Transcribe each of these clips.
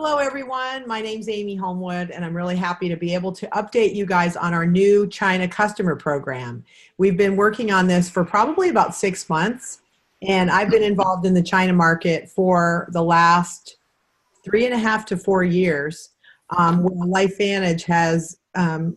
Hello, everyone. My name's Amy Homewood, and I'm really happy to be able to update you guys on our new China customer program. We've been working on this for probably about 6 months, and I've been involved in the China market for the last 3.5 to 4 years, where LifeVantage has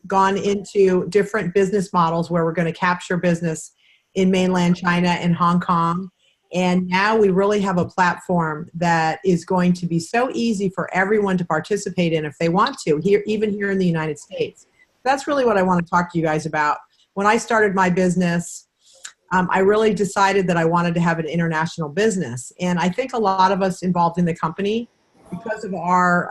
gone into different business models where we're going to capture business in mainland China and Hong Kong. And now we really have a platform that is going to be so easy for everyone to participate in if they want to, even here in the United States. That's really what I want to talk to you guys about. When I started my business, I really decided that I wanted to have an international business. And I think a lot of us involved in the company, because of our,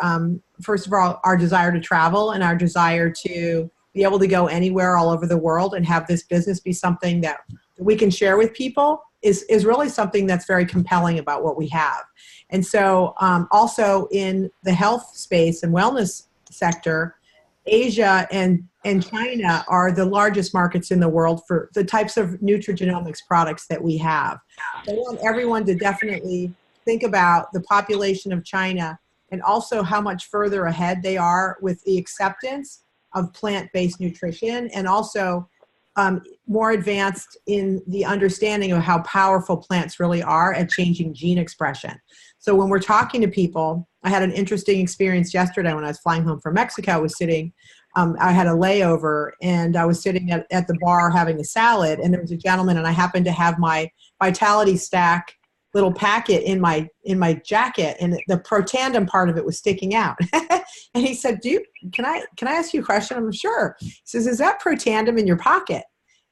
first of all, our desire to travel and our desire to be able to go anywhere all over the world and have this business be something that we can share with people, is really something that's very compelling about what we have. And so also in the health space and wellness sector, Asia and China are the largest markets in the world for the types of nutrigenomics products that we have. So I want everyone to definitely think about the population of China and also how much further ahead they are with the acceptance of plant-based nutrition, and also more advanced in the understanding of how powerful plants really are at changing gene expression. So when we're talking to people, I had an interesting experience yesterday when I was flying home from Mexico. I was sitting, I had a layover, and I was sitting at the bar having a salad, and there was a gentleman, and I happened to have my Vitality Stack little packet in my jacket, and the protandem part of it was sticking out. And he said, can I ask you a question? I'm sure. He says, is that protandem in your pocket?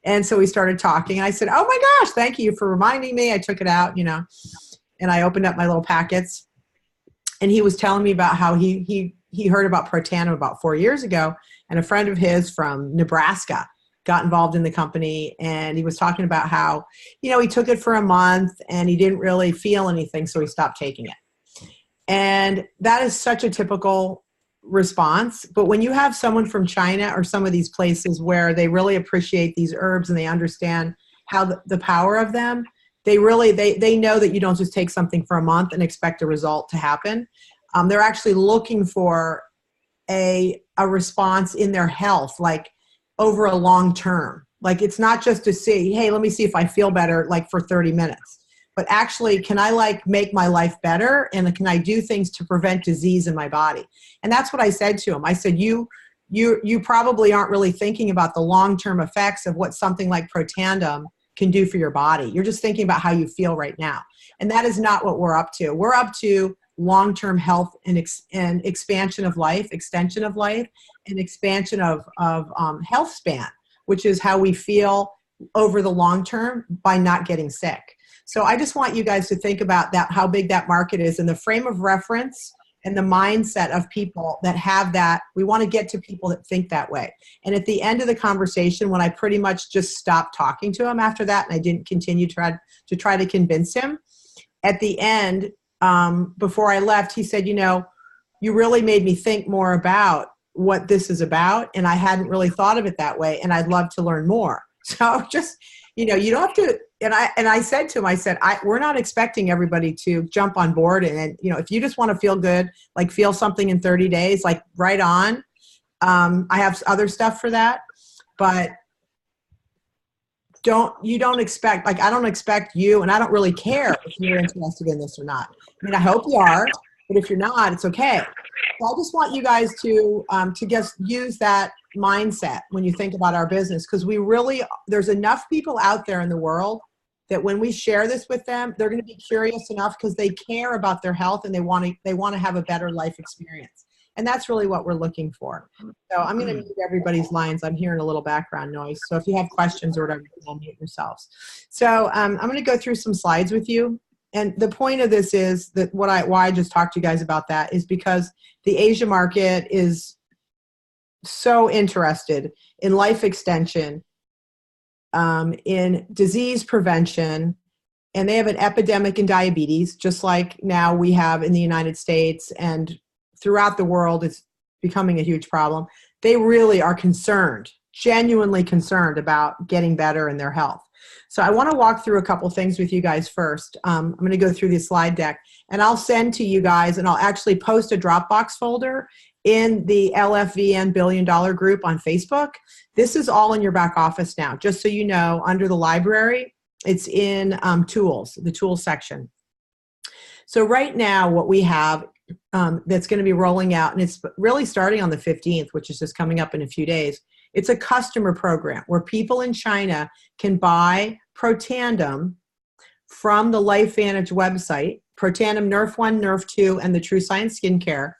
And so we started talking, and I said, oh my gosh, thank you for reminding me. I took it out, and I opened up my little packets, and he was telling me about how he heard about protandem about 4 years ago, and a friend of his from Nebraska got involved in the company, and he was talking about how, he took it for a month and he didn't really feel anything, so he stopped taking it. And that is such a typical response. But when you have someone from China or some of these places where they really appreciate these herbs and they understand how the power of them, they know that you don't just take something for a month and expect a result to happen. They're actually looking for a response in their health, like over a long term. Like, it's not just to see, hey, let me see if I feel better, like for 30 minutes. But actually, can I make my life better? And can I do things to prevent disease in my body? And that's what I said to him. I said, you probably aren't really thinking about the long-term effects of what something like protandem can do for your body. You're just thinking about how you feel right now. And that is not what we're up to. We're up to long-term health and expansion of life, extension of life, and expansion of health span, which is how we feel over the long term by not getting sick. So I just want you guys to think about that, how big that market is, and the frame of reference and the mindset of people that have that. We want to get to people that think that way. And at the end of the conversation, when I pretty much just stopped talking to him after that, and I didn't continue to try to convince him, at the end, before I left, he said, you really made me think more about what this is about, and I hadn't really thought of it that way, and I'd love to learn more. So just, you don't have to, and I said to him, we're not expecting everybody to jump on board, and if you just want to feel good, like feel something in 30 days, like right on. I have other stuff for that, but you don't expect, like, I don't expect you, and I don't really care if you're interested in this or not. I mean, I hope you are, but if you're not, it's okay. So I just want you guys to just use that mindset when you think about our business, because there's enough people out there in the world that when we share this with them, they're going to be curious enough because they care about their health and they want to have a better life experience. And that's really what we're looking for. So I'm going to mute everybody's lines. I'm hearing a little background noise. So if you have questions or whatever, you can unmute yourselves. So I'm going to go through some slides with you. And the point of this is that why I just talked to you guys about that is because the Asia market is so interested in life extension, in disease prevention, and they have an epidemic in diabetes, just like now we have in the United States, and throughout the world it's becoming a huge problem. They really are concerned, genuinely concerned about getting better in their health. So I want to walk through a couple things with you guys first. I'm going to go through the slide deck, and I'll send to you guys, and I'll actually post a Dropbox folder in the LFVN $1 billion group on Facebook. This is all in your back office now. Just so you know, under the library, it's in tools, the tools section. So right now what we have that's going to be rolling out, and it's really starting on the 15th, which is just coming up in a few days, it's a customer program where people in China can buy Protandim from the LifeVantage website, Protandim Nerf 1, Nerf 2, and the True Science Skincare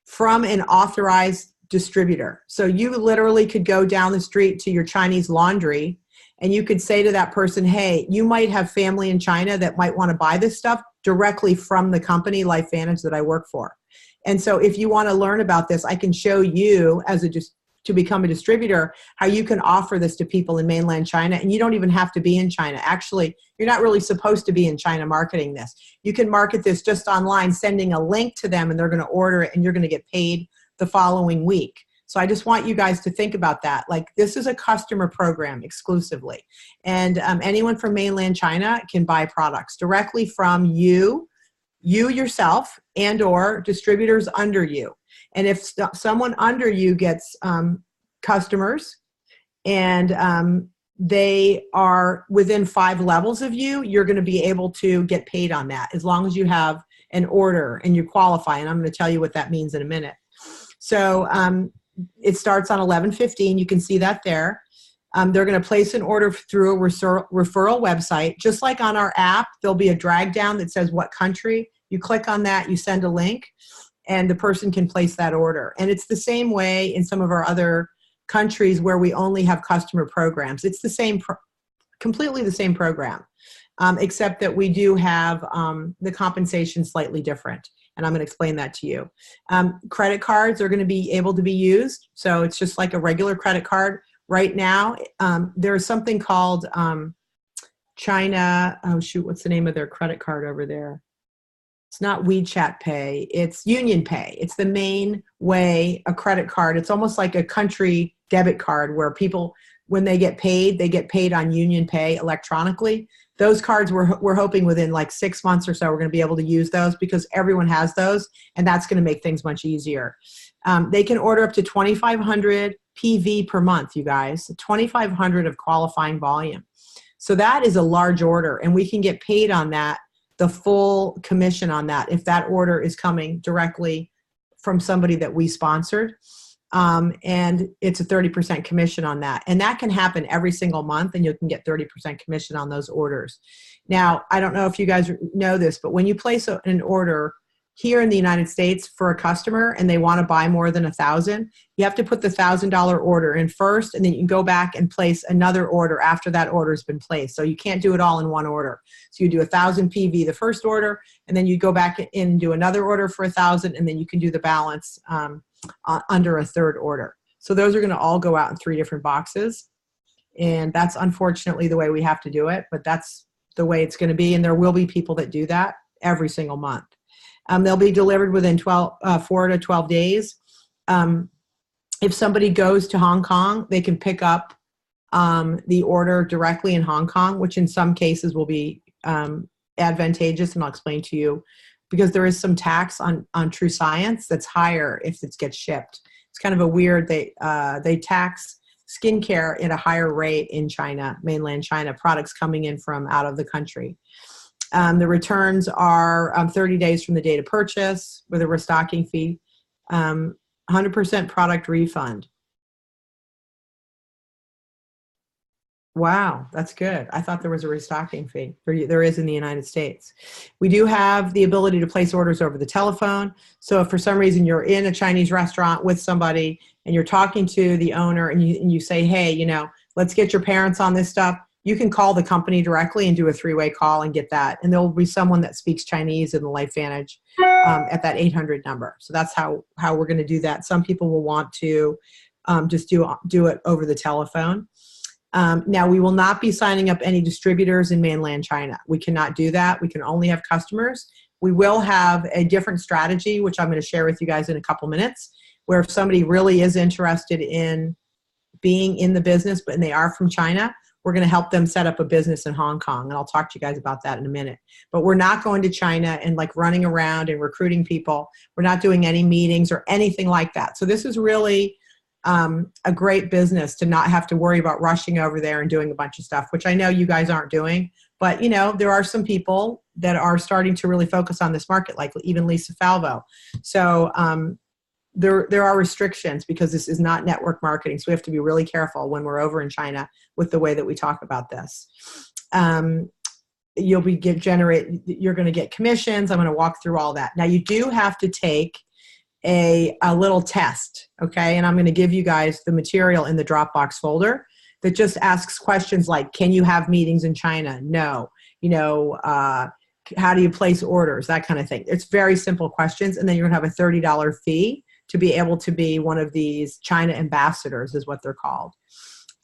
from an authorized distributor. So you literally could go down the street to your Chinese laundry and you could say to that person, hey, you might have family in China that might want to buy this stuff directly from the company LifeVantage that I work for. And so if you want to learn about this, I can show you as to become a distributor, how you can offer this to people in mainland China, and you don't even have to be in China. Actually, you're not really supposed to be in China marketing this. You can market this just online, sending a link to them, and they're going to order it, and you're going to get paid the following week. So I just want you guys to think about that. Like, this is a customer program exclusively, and anyone from mainland China can buy products directly from you yourself, and or distributors under you. And if someone under you gets customers and they are within 5 levels of you, you're going to be able to get paid on that as long as you have an order and you qualify. And I'm going to tell you what that means in a minute. So it starts on 11/15. You can see that there. They're going to place an order through a referral website. Just like on our app, there'll be a drag down that says what country. You click on that, you send a link, and the person can place that order. And it's the same way in some of our other countries where we only have customer programs. It's the same, completely the same program, except that we do have the compensation slightly different. And I'm going to explain that to you. Credit cards are going to be able to be used. So it's just like a regular credit card. Right now, there's something called China, oh shoot, what's the name of their credit card over there? It's not WeChat Pay, it's Union Pay. It's the main way, a credit card. It's almost like a country debit card where people, when they get paid on Union Pay electronically. Those cards we're hoping within like 6 months or so, we're going to be able to use those because everyone has those, and that's going to make things much easier. They can order up to 2,500 PV per month, you guys, 2,500 of qualifying volume. So that is a large order, and we can get paid on that, the full commission on that, if that order is coming directly from somebody that we sponsored. And it's a 30% commission on that. And that can happen every single month, and you can get 30% commission on those orders. Now, I don't know if you guys know this, but when you place an order here in the United States for a customer and they want to buy more than 1,000, you have to put the $1,000 order in first, and then you can go back and place another order after that order has been placed. So you can't do it all in one order. So you do 1,000 PV the first order, and then you go back in and do another order for 1,000, and then you can do the balance under a third order. So those are going to all go out in 3 different boxes. And that's unfortunately the way we have to do it, but that's the way it's going to be. And there will be people that do that every single month. They'll be delivered within 4 to 12 days. If somebody goes to Hong Kong, they can pick up the order directly in Hong Kong, which in some cases will be advantageous, and I'll explain to you, because there is some tax on True Science that's higher if it gets shipped. It's kind of a weird, they tax skincare at a higher rate in China, mainland China, products coming in from out of the country. The returns are 30 days from the date of purchase with a restocking fee, 100% product refund. Wow, that's good. I thought there was a restocking fee. There is in the United States. We do have the ability to place orders over the telephone. So if for some reason you're in a Chinese restaurant with somebody and you're talking to the owner and you say, hey, you know, let's get your parents on this stuff, you can call the company directly and do a 3-way call and get that. And there will be someone that speaks Chinese in the LifeVantage at that 800 number. So that's how we're going to do that. Some people will want to just do it over the telephone. Now, we will not be signing up any distributors in mainland China. We cannot do that. We can only have customers. We will have a different strategy, which I'm going to share with you guys in a couple minutes, where if somebody really is interested in being in the business, but they are from China, we're going to help them set up a business in Hong Kong. And I'll talk to you guys about that in a minute. But we're not going to China and like running around and recruiting people. We're not doing any meetings or anything like that. So this is really a great business to not have to worry about rushing over there and doing a bunch of stuff, which I know you guys aren't doing. But, you know, there are some people that are starting to really focus on this market, like even Lisa Falvo. So there are restrictions because this is not network marketing. So we have to be really careful when we're over in China with the way that we talk about this. You're going to get commissions. I'm going to walk through all that. Now you do have to take a little test, okay? And I'm going to give you guys the material in the Dropbox folder that just asks questions like, can you have meetings in China? No. You know, how do you place orders? That kind of thing. It's very simple questions. And then you're going to have a $30 fee to be able to be one of these China ambassadors is what they're called.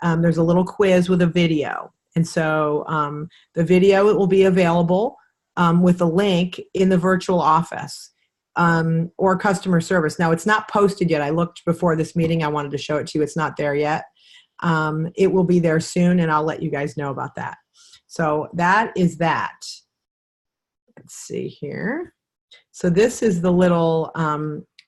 There's a little quiz with a video. And so the video, it will be available with a link in the virtual office or customer service. Now, it's not posted yet. I looked before this meeting. I wanted to show it to you. It's not there yet. It will be there soon, and I'll let you guys know about that. So that is that. Let's see here. So this is the little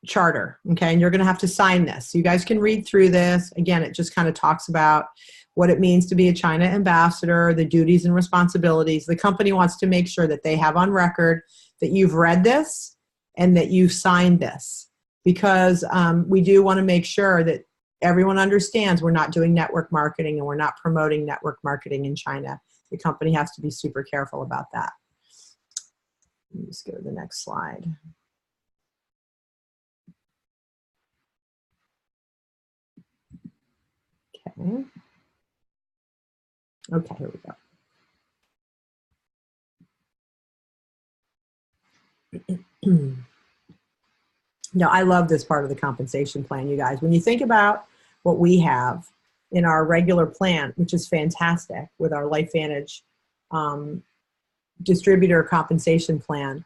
charter, okay? And you're going to have to sign this. So you guys can read through this. Again, it just kind of talks about what it means to be a China ambassador, the duties and responsibilities. The company wants to make sure that they have on record that you've read this and that you've signed this, because we do want to make sure that everyone understands we're not doing network marketing and we're not promoting network marketing in China. The company has to be super careful about that. Let me just go to the next slide. Okay. Okay, here we go. Now, I love this part of the compensation plan, you guys. When you think about what we have in our regular plan, which is fantastic with our LifeVantage distributor compensation plan,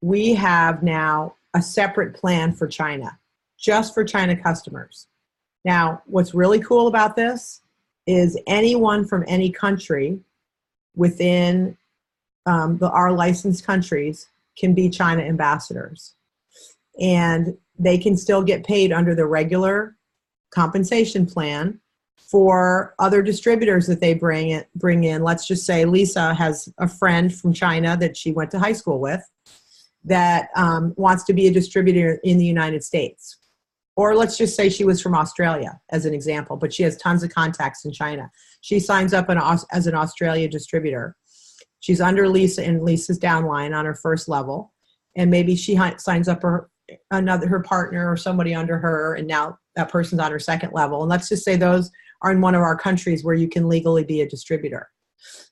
we have now a separate plan for China, just for China customers. Now, what's really cool about this is anyone from any country within our licensed countries can be China ambassadors. And they can still get paid under the regular compensation plan for other distributors that they bring in. Let's just say Lisa has a friend from China that she went to high school with that wants to be a distributor in the United States. Or let's just say she was from Australia, as an example, but she has tons of contacts in China. She signs up as an Australia distributor. She's under Lisa in Lisa's downline on her first level, and maybe she signs up her partner or somebody under her, and now that person's on her second level. And let's just say those are in one of our countries where you can legally be a distributor.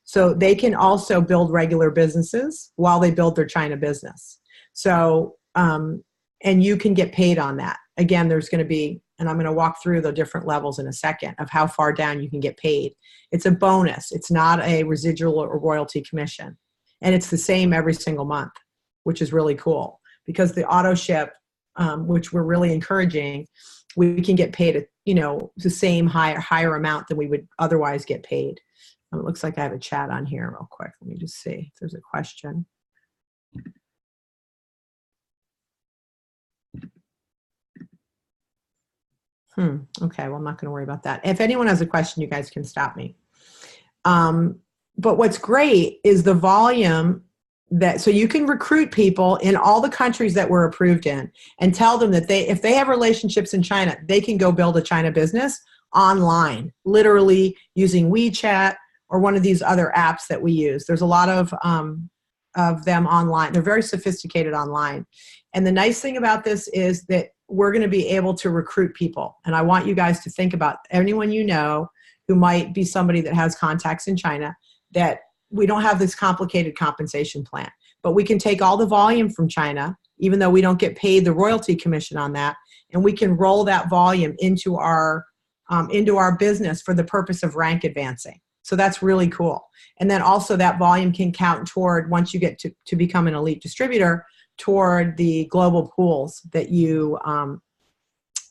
So they can also build regular businesses while they build their China business. So, and you can get paid on that. Again, there's going to be, and I'm going to walk through the different levels in a second of how far down you can get paid. It's a bonus. It's not a residual or royalty commission. And it's the same every single month, which is really cool, because the auto ship, which we're really encouraging, we can get paid the same higher amount than we would otherwise get paid. It looks like I have a chat on here real quick. Let me just see if there's a question. Okay, well, I'm not going to worry about that. If anyone has a question, you guys can stop me. But what's great is the volume so you can recruit people in all the countries that we're approved in and tell them that if they have relationships in China, they can go build a China business online, literally using WeChat or one of these other apps that we use. There's a lot of them online. They're very sophisticated online. And the nice thing about this is that we're going to be able to recruit people. And I want you guys to think about anyone you know who might be somebody that has contacts in China, that we don't have this complicated compensation plan, but we can take all the volume from China, even though we don't get paid the royalty commission on that, and we can roll that volume into our business for the purpose of rank advancing. So that's really cool. And then also that volume can count toward, once you get to become an elite distributor, toward the global pools that you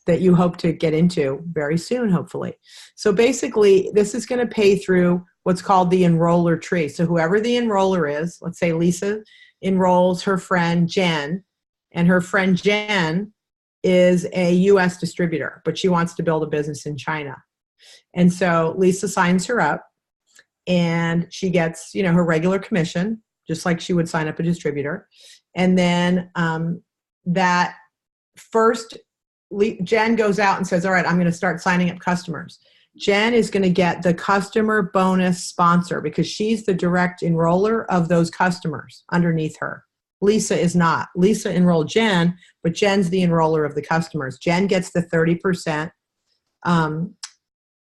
that you hope to get into very soon, hopefully. So basically, this is going to pay through what's called the enroller tree. So whoever the enroller is, let's say Lisa enrolls her friend Jen, and her friend Jen is a US distributor, but she wants to build a business in China. And so Lisa signs her up, and she gets, her regular commission, just like she would sign up a distributor. And then that first, Jen goes out and says, all right, I'm going to start signing up customers. Jen is going to get the customer bonus sponsor because she's the direct enroller of those customers underneath her. Lisa is not. Lisa enrolled Jen, but Jen's the enroller of the customers. Jen gets the 30%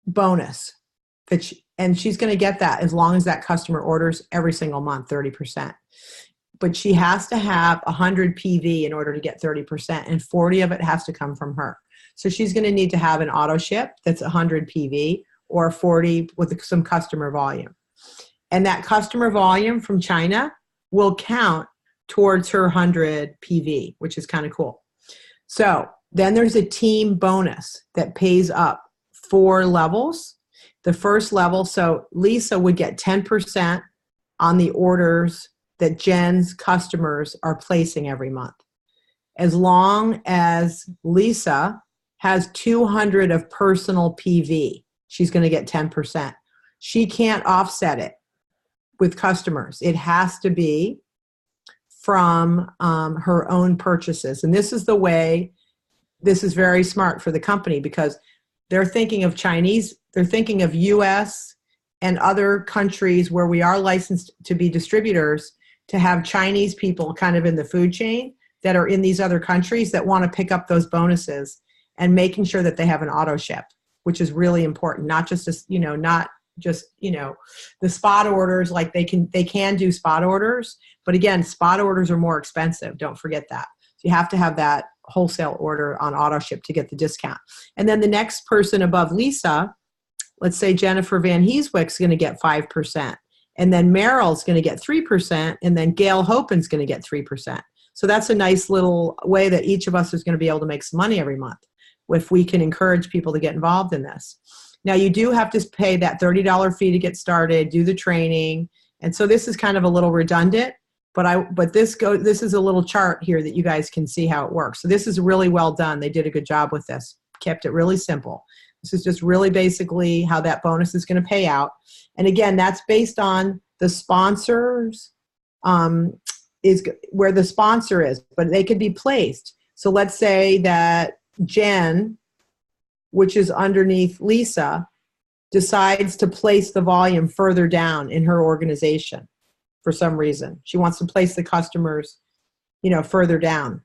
bonus, and she's going to get that as long as that customer orders every single month, 30%. But she has to have 100 PV in order to get 30%, and 40 of it has to come from her. So she's going to need to have an auto ship that's 100 PV or 40 with some customer volume. And that customer volume from China will count towards her 100 PV, which is kind of cool. So then there's a team bonus that pays up 4 levels. The first level, so Lisa would get 10% on the orders that Jen's customers are placing every month. As long as Lisa has 200 of personal PV, she's going to get 10%. She can't offset it with customers. It has to be from her own purchases. And this is the way, this is very smart for the company because they're thinking of they're thinking of US and other countries where we are licensed to be distributors, to have Chinese people kind of in the food chain that are in these other countries that want to pick up those bonuses, and making sure that they have an auto ship, which is really important. Not just the spot orders. Like they can do spot orders, but again, spot orders are more expensive. Don't forget that. So you have to have that wholesale order on auto ship to get the discount. And then the next person above Lisa, let's say Jennifer Van Heeswick's going to get 5%. And then Meryl's going to get 3%, and then Gail Hopin's going to get 3%. So that's a nice little way that each of us is going to be able to make some money every month if we can encourage people to get involved in this. Now, you do have to pay that $30 fee to get started, do the training. And so this is kind of a little redundant, but this is a little chart here that you guys can see how it works. So this is really well done. They did a good job with this, kept it really simple. This is just really basically how that bonus is going to pay out. And again, that's based on the sponsors, is where the sponsor is, but they could be placed. So let's say that Jen, which is underneath Lisa, decides to place the volume further down in her organization for some reason. She wants to place the customers, further down.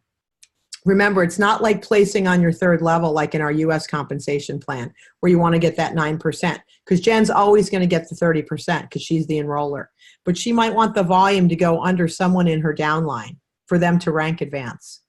Remember, it's not like placing on your third level like in our US compensation plan where you want to get that 9%, because Jen's always going to get the 30% because she's the enroller. But she might want the volume to go under someone in her downline for them to rank advance,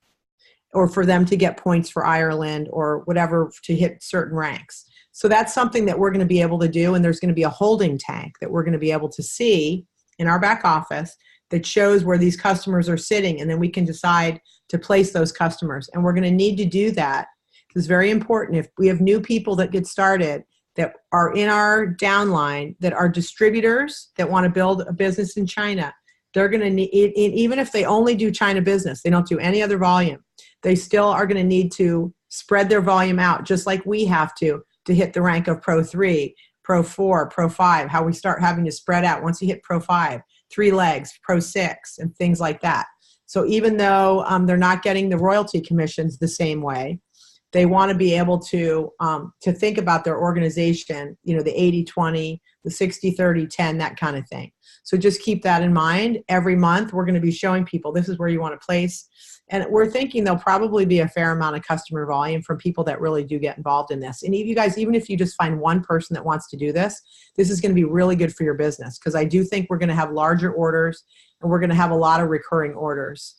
or for them to get points for Ireland or whatever to hit certain ranks. So that's something that we're going to be able to do, and there's going to be a holding tank that we're going to be able to see in our back office that shows where these customers are sitting, and then we can decide to place those customers. And we're going to need to do that. This is very important. If we have new people that get started that are in our downline, that are distributors that want to build a business in China, they're going to need, even if they only do China business, they don't do any other volume, they still are going to need to spread their volume out just like we have to hit the rank of Pro 3, Pro 4, Pro 5, how we start having to spread out. Once you hit Pro 5, 3 legs, Pro 6, and things like that. So even though they're not getting the royalty commissions the same way, they want to be able to think about their organization, the 80-20, the 60-30-10, that kind of thing. So just keep that in mind. Every month, we're going to be showing people this is where you want to place. And we're thinking there'll probably be a fair amount of customer volume from people that really do get involved in this. And you guys, even if you just find one person that wants to do this, this is going to be really good for your business, because I do think we're going to have larger orders and we're going to have a lot of recurring orders,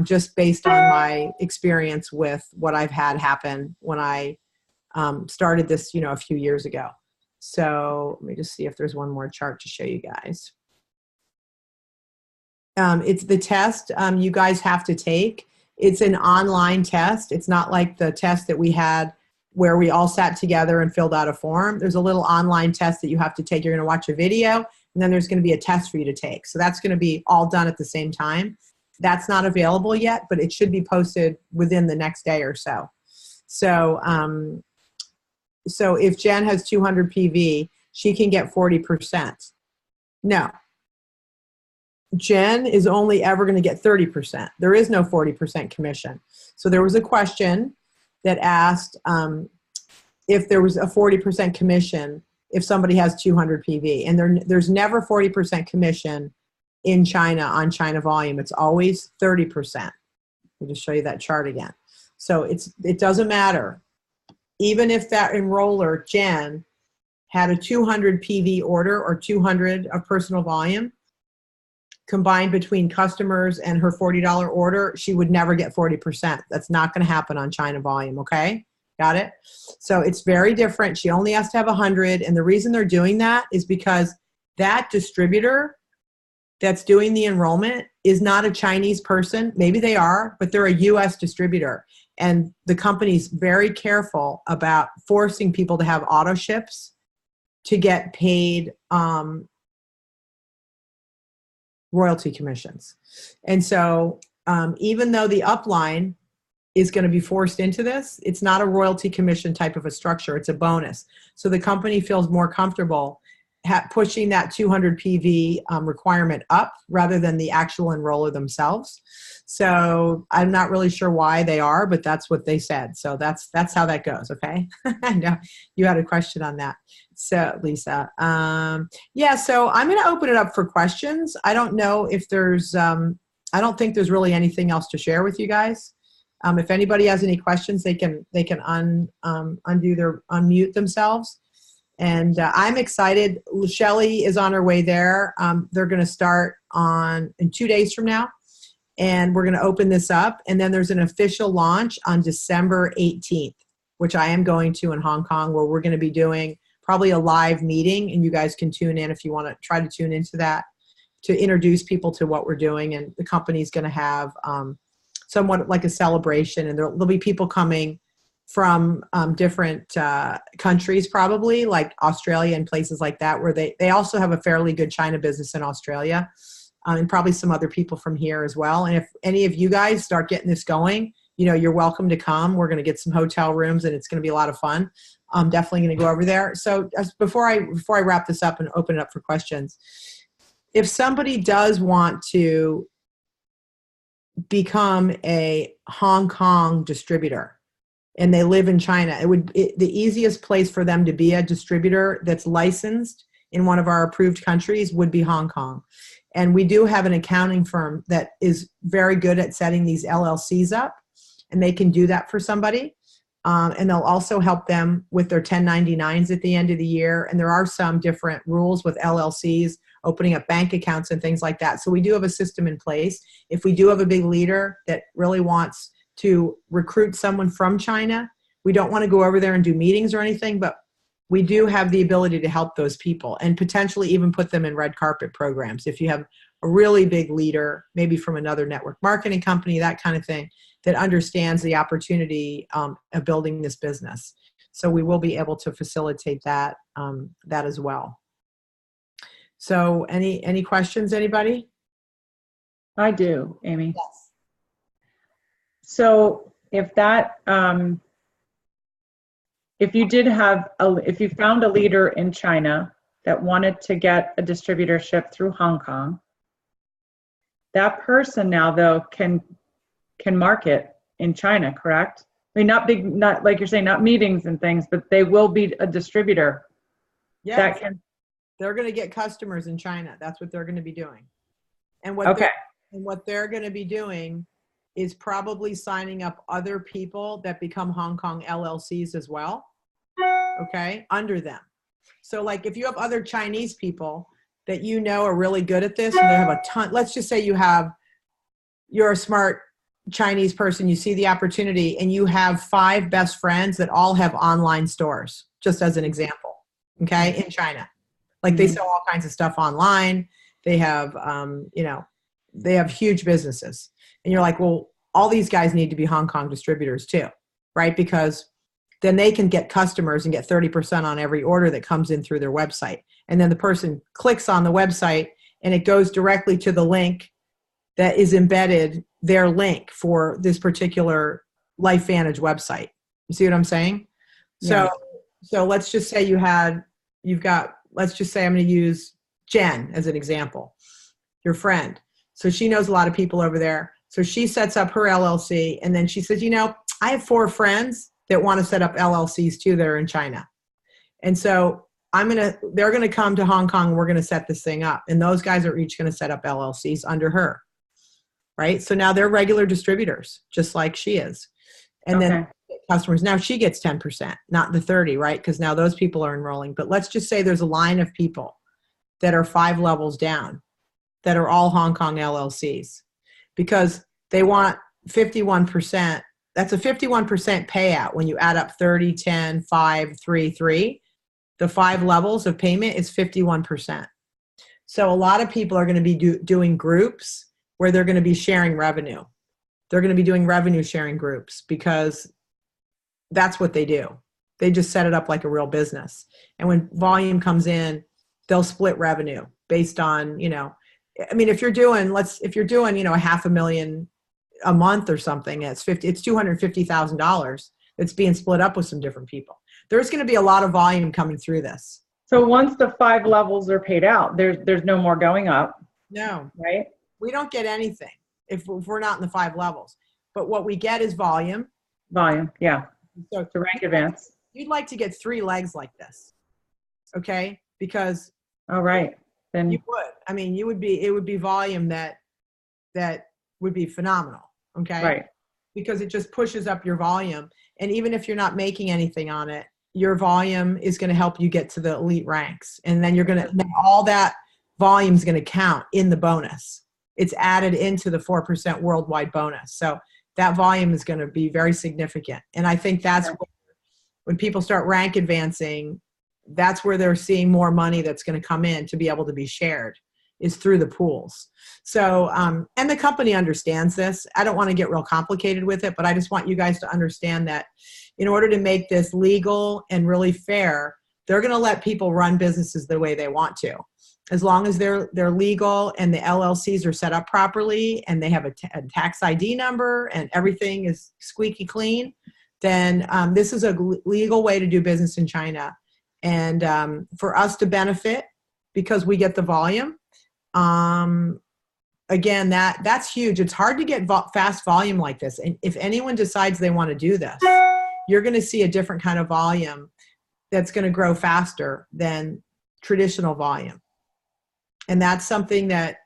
just based on my experience with what I've had happen when I started this, a few years ago. So let me just see if there's one more chart to show you guys. It's the test you guys have to take It's an online test. It's not like the test that we had where we all sat together and filled out a form. There's a little online test that you have to take. You're going to watch a video, and then there's going to be a test for you to take. So that's going to be all done at the same time. That's not available yet, but it should be posted within the next day or so. So, so if Jen has 200 PV, she can get 40%. No. Jen is only ever going to get 30%. There is no 40% commission. So there was a question that asked if there was a 40% commission if somebody has 200 PV. And there's never 40% commission in China on China volume. It's always 30%. I'll just show you that chart again. So it doesn't matter. Even if that enroller, Jen, had a 200 PV order or 200 of personal volume, combined between customers and her $40 order, she would never get 40%. That's not going to happen on China volume, okay? Got it? So it's very different. She only has to have 100, and the reason they're doing that is because that distributor that's doing the enrollment is not a Chinese person. Maybe they are, but they're a U.S. distributor, and the company's very careful about forcing people to have auto ships to get paid royalty commissions. And so even though the upline is going to be forced into this, it's not a royalty commission type of a structure. It's a bonus. So the company feels more comfortable pushing that 200 PV requirement up rather than the actual enroller themselves. So I'm not really sure why they are, but that's what they said. So that's how that goes. Okay. I know you had a question on that. So Lisa, yeah, so I'm going to open it up for questions. I don't know if there's, I don't think there's really anything else to share with you guys. If anybody has any questions, they can unmute themselves. And I'm excited. Shelly is on her way there. They're going to start in 2 days from now, and we're going to open this up. And then there's an official launch on December 18th, which I am going to in Hong Kong, where we're going to be doing probably a live meeting, and you guys can tune in if you want to try to tune into that to introduce people to what we're doing. And the company's going to have somewhat like a celebration, and there'll be people coming from different countries, probably like Australia and places like that, where they also have a fairly good China business in Australia, and probably some other people from here as well. And if any of you guys start getting this going, you know, you're welcome to come. We're going to get some hotel rooms, and it's going to be a lot of fun. I'm definitely going to go over there. So before I wrap this up and open it up for questions, if somebody does want to become a Hong Kong distributor and they live in China, the easiest place for them to be a distributor that's licensed in one of our approved countries would be Hong Kong. And we do have an accounting firm that is very good at setting these LLCs up, and they can do that for somebody. And they'll also help them with their 1099s at the end of the year. And there are some different rules with LLCs, opening up bank accounts and things like that. So we do have a system in place. If we do have a big leader that really wants to recruit someone from China, we don't want to go over there and do meetings or anything, but we do have the ability to help those people and potentially even put them in red carpet programs. If you have a really big leader, maybe from another network marketing company, that kind of thing, that understands the opportunity of building this business. So we will be able to facilitate that, that as well. So any questions, anybody? I do, Amy. Yes. So if that, if you found a leader in China that wanted to get a distributorship through Hong Kong, that person now though can market in China, correct? I mean, not like you're saying, not meetings and things, but they will be a distributor. Yeah, they're going to get customers in China. That's what they're going to be doing. And what they're going to be doing is probably signing up other people that become Hong Kong LLCs as well, okay, under them. So like if you have other Chinese people that you know are really good at this, and they have a ton, let's just say you're a smart Chinese person, you see the opportunity, and you have 5 best friends that all have online stores, just as an example, okay, in China. Like they sell all kinds of stuff online. They have, they have huge businesses. And you're like, well, all these guys need to be Hong Kong distributors too, right? Because then they can get customers and get 30% on every order that comes in through their website. And then the person clicks on the website and it goes directly to the link that is embedded, their link for this particular LifeVantage website. You see what I'm saying? Yeah. So let's just say let's just say I'm going to use Jen as an example, your friend. So she knows a lot of people over there. So she sets up her LLC and then she says, I have 4 friends that want to set up LLCs too that are in China. And so they're going to come to Hong Kong and we're going to set this thing up. And those guys are each going to set up LLCs under her. Right? So now they're regular distributors, just like she is. And then customers, now she gets 10%, not the 30, right? Because now those people are enrolling. But let's just say there's a line of people that are 5 levels down that are all Hong Kong LLCs because they want 51%. That's a 51% payout when you add up 30, 10, 5, 3, 3. The 5 levels of payment is 51%. So a lot of people are going to be doing groups where they're going to be sharing revenue. They're going to be doing revenue sharing groups because that's what they do. They just set it up like a real business. And when volume comes in, they'll split revenue based on, if you're doing, $500,000 a month or something, it's $250,000 that's being split up with some different people. There's going to be a lot of volume coming through this. So once the 5 levels are paid out, there's no more going up. No. Right? We don't get anything if we're not in the 5 levels. But what we get is volume. Volume, yeah. So to rank advance. You'd like to get 3 legs like this, okay? Because all right, then you would. It would be volume that would be phenomenal, okay? Right. Because it just pushes up your volume. And even if you're not making anything on it, your volume is going to help you get to the elite ranks. And then all that volume is going to count in the bonus. It's added into the 4% worldwide bonus. So that volume is going to be very significant. And I think that's when people start rank advancing, that's where they're seeing more money that's going to come in to be able to be shared is through the pools. So, and the company understands this. I don't want to get real complicated with it, but I just want you guys to understand that in order to make this legal and really fair, they're going to let people run businesses the way they want to. As long as they're legal and the LLCs are set up properly and they have a tax ID number and everything is squeaky clean, then this is a legal way to do business in China. And for us to benefit because we get the volume, again, that's huge. It's hard to get fast volume like this. And if anyone decides they want to do this, you're going to see a different kind of volume that's going to grow faster than traditional volume. And that's something that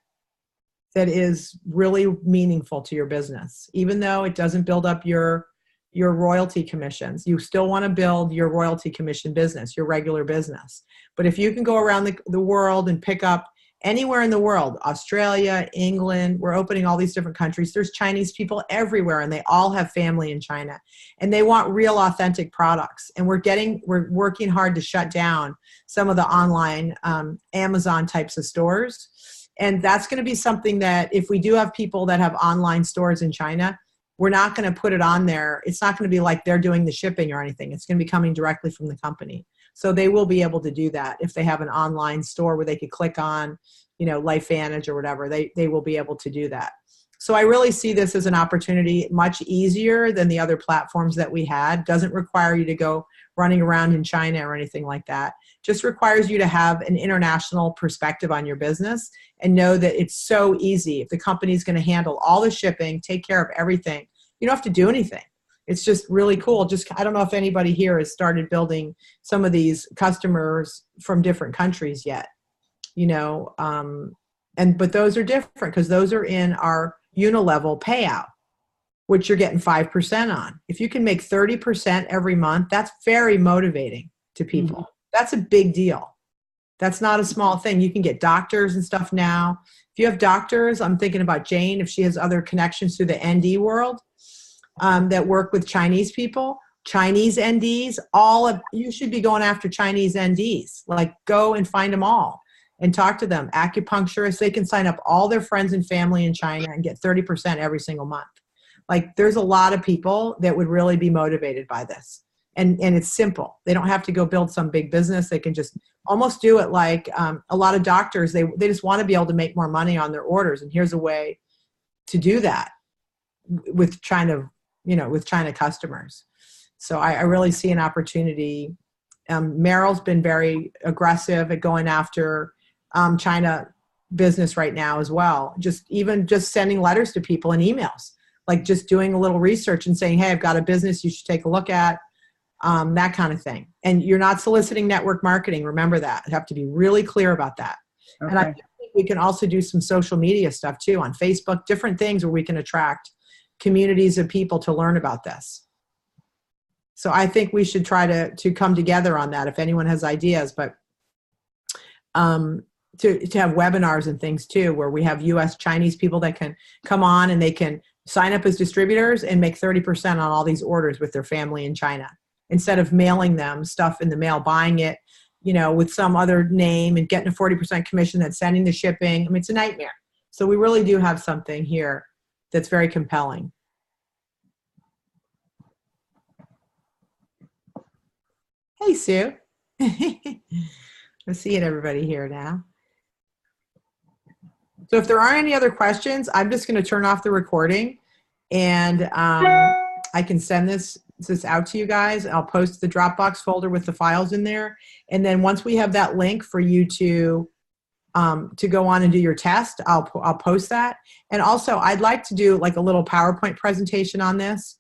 is really meaningful to your business. Even though it doesn't build up your royalty commissions, you still want to build your royalty commission business, your regular business. But if you can go around the world and pick up anywhere in the world, Australia, England, we're opening all these different countries. There's Chinese people everywhere and they all have family in China and they want real authentic products. And we're working hard to shut down some of the online Amazon types of stores. And that's going to be something that if we do have people that have online stores in China, we're not going to put it on there. It's not going to be like they're doing the shipping or anything. It's going to be coming directly from the company. So they will be able to do that if they have an online store where they could click on, LifeVantage or whatever. They will be able to do that. So I really see this as an opportunity, much easier than the other platforms that we had. Doesn't require you to go running around in China or anything like that. Just requires you to have an international perspective on your business and know that it's so easy. If the company's going to handle all the shipping, take care of everything, you don't have to do anything. It's just really cool. I don't know if anybody here has started building some of these customers from different countries yet, but those are different because those are in our unilevel payout, which you're getting 5% on. If you can make 30% every month, that's very motivating to people. Mm-hmm. That's a big deal. That's not a small thing. You can get doctors and stuff now. If you have doctors, I'm thinking about Jane, if she has other connections through the ND world, that work with Chinese people, Chinese NDs, you should be going after Chinese NDs. Like go and find them all and talk to them. Acupuncturists, they can sign up all their friends and family in China and get 30% every single month. Like there's a lot of people that would really be motivated by this. And it's simple. They don't have to go build some big business. They can just almost do it like a lot of doctors, they just want to be able to make more money on their orders. And here's a way to do that with China, with China customers. So I really see an opportunity. Merrill's been very aggressive at going after China business right now as well. Just sending letters to people and emails, like just doing a little research and saying, hey, I've got a business you should take a look at. That kind of thing. And you're not soliciting network marketing. Remember that. You have to be really clear about that. Okay. And I think we can also do some social media stuff too on Facebook, different things where we can attract communities of people to learn about this. So I think we should try to come together on that if anyone has ideas, but to have webinars and things too, where we have US Chinese people that can come on and they can sign up as distributors and make 30% on all these orders with their family in China, instead of mailing them stuff in the mail, buying it, with some other name and getting a 40% commission that's sending the shipping. I mean, it's a nightmare. So we really do have something here that's very compelling. Hey, Sue. I'm seeing everybody here now. So if there aren't any other questions, I'm just going to turn off the recording, and I can send this out to you guys. I'll post the Dropbox folder with the files in there. And then once we have that link for you to go on and do your test, I'll post that. And also I'd like to do like a little PowerPoint presentation on this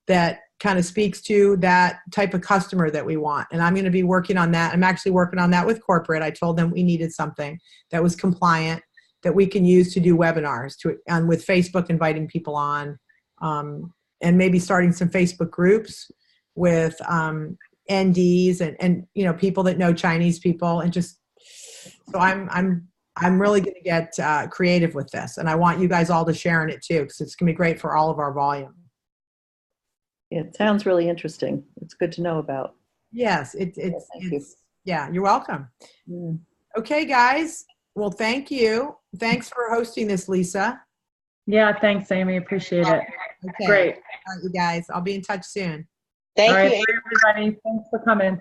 that kind of speaks to that type of customer that we want. And I'm going to be working on that. I'm actually working on that with corporate. I told them we needed something that was compliant that we can use to do webinars and with Facebook inviting people on, and maybe starting some Facebook groups with NDs and people that know Chinese people, and just so I'm really going to get creative with this, and I want you guys all to share in it too, because it's going to be great for all of our volume. It sounds really interesting. It's good to know about. Yes, yeah, you're welcome. Mm. Okay, guys. Well, thank you. Thanks for hosting this, Lisa. Yeah, thanks, Amy. Appreciate it. Okay. Great. All right, you guys. I'll be in touch soon. Thank you. All right, everybody. Thanks for coming.